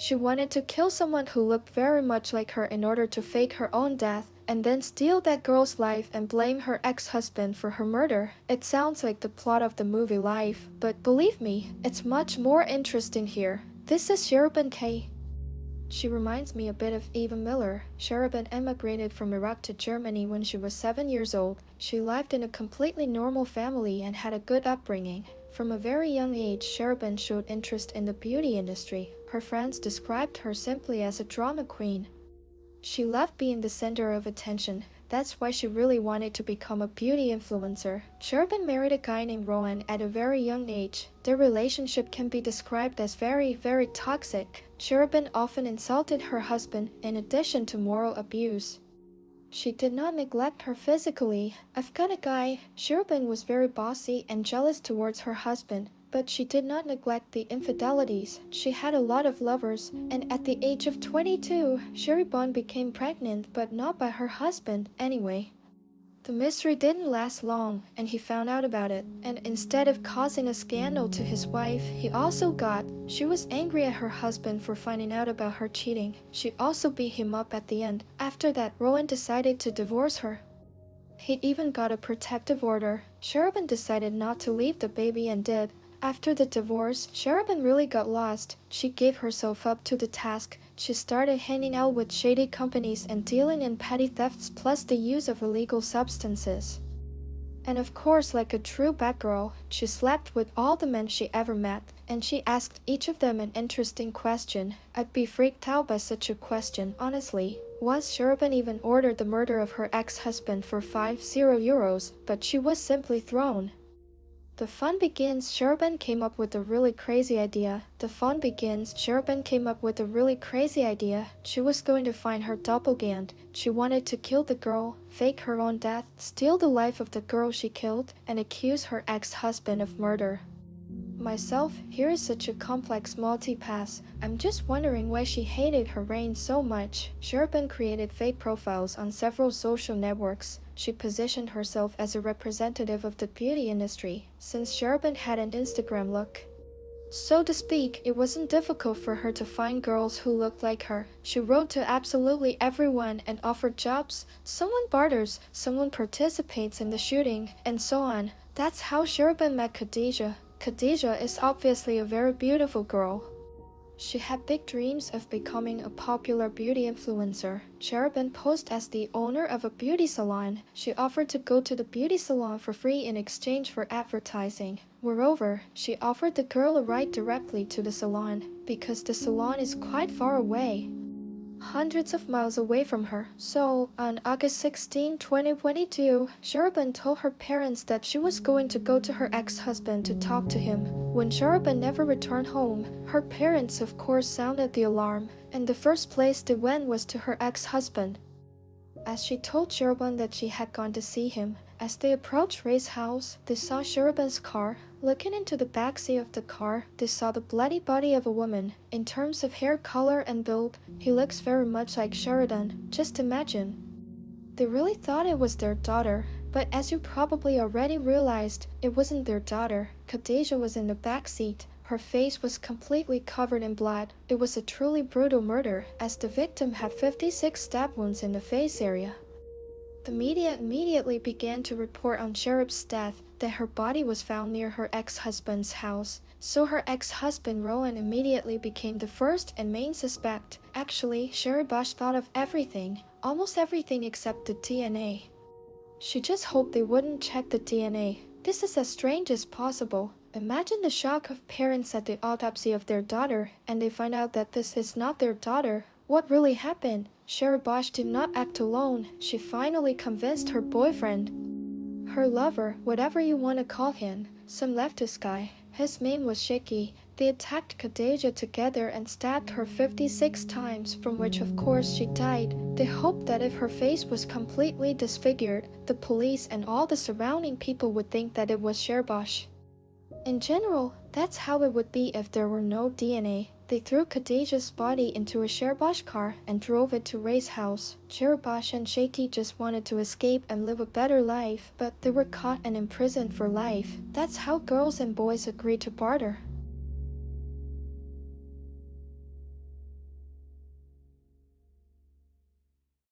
She wanted to kill someone who looked very much like her in order to fake her own death, and then steal that girl's life and blame her ex-husband for her murder. It sounds like the plot of the movie Life, but believe me, it's much more interesting here. This is Sheriban Kay. She reminds me a bit of Eva Miller. Sheriban emigrated from Iraq to Germany when she was 7 years old. She lived in a completely normal family and had a good upbringing. From a very young age, Sheriban showed interest in the beauty industry. Her friends described her simply as a drama queen. She loved being the center of attention. That's why she really wanted to become a beauty influencer. Sheriban married a guy named Rowan at a very young age. Their relationship can be described as very toxic. Sheriban often insulted her husband in addition to moral abuse. She did not neglect her physically. I've got a guy. Sheriban was very bossy and jealous towards her husband, but she did not neglect the infidelities. She had a lot of lovers, and at the age of 22, Sheriban became pregnant, but not by her husband anyway. The mystery didn't last long, and he found out about it, and instead of causing a scandal to his wife, she was angry at her husband for finding out about her cheating. She also beat him up at the end. After that, Rowan decided to divorce her. He even got a protective order. Sheriban decided not to leave the baby and did. After the divorce, Sheriban really got lost. She gave herself up to the task. She started hanging out with shady companies and dealing in petty thefts plus the use of illegal substances. And of course, like a true bad girl, she slept with all the men she ever met, and she asked each of them an interesting question. I'd be freaked out by such a question, honestly. Once Sheriban even ordered the murder of her ex-husband for €50, but she was simply thrown. The fun begins. Sheriban came up with a really crazy idea. She was going to find her doppelganger. She wanted to kill the girl, fake her own death, steal the life of the girl she killed, and accuse her ex-husband of murder. Myself, here is such a complex multi-pass. I'm just wondering why she hated her reign so much. Sheriban created fake profiles on several social networks. She positioned herself as a representative of the beauty industry, since Sheriban had an Instagram look. So to speak, it wasn't difficult for her to find girls who looked like her. She wrote to absolutely everyone and offered jobs. Someone barters, someone participates in the shooting, and so on. That's how Sheriban met Khadija. Khadija is obviously a very beautiful girl. She had big dreams of becoming a popular beauty influencer. Sheriban posed as the owner of a beauty salon. She offered to go to the beauty salon for free in exchange for advertising. Moreover, she offered the girl a ride directly to the salon, because the salon is quite far away, hundreds of miles away from her. So, on August 16, 2022, Sheriban told her parents that she was going to go to her ex-husband to talk to him. When Sheriban never returned home, her parents of course sounded the alarm, and the first place they went was to her ex-husband. As she told Sheriban that she had gone to see him, as they approached Ray's house, they saw Sheriban's car. Looking into the backseat of the car, they saw the bloody body of a woman. In terms of hair color and build, he looks very much like Sheridan. Just imagine. They really thought it was their daughter, but as you probably already realized, it wasn't their daughter. Khadija was in the backseat. Her face was completely covered in blood. It was a truly brutal murder, as the victim had 56 stab wounds in the face area. The media immediately began to report on Sherib's death, that her body was found near her ex-husband's house. So her ex-husband Rowan immediately became the first and main suspect. Actually, Sheribash thought of everything, almost everything except the DNA. She just hoped they wouldn't check the DNA. This is as strange as possible. Imagine the shock of parents at the autopsy of their daughter, and they find out that this is not their daughter. What really happened? Sheribash did not act alone. She finally convinced her boyfriend, her lover, whatever you want to call him, some leftist guy. His name was Shaky. They attacked Khadija together and stabbed her 56 times, from which of course she died. They hoped that if her face was completely disfigured, the police and all the surrounding people would think that it was Sheribash. In general, that's how it would be if there were no DNA. They threw Khadija's body into a Sheribash car and drove it to Ray's house. Sheribash and Shaky just wanted to escape and live a better life, but they were caught and imprisoned for life. That's how girls and boys agree to barter.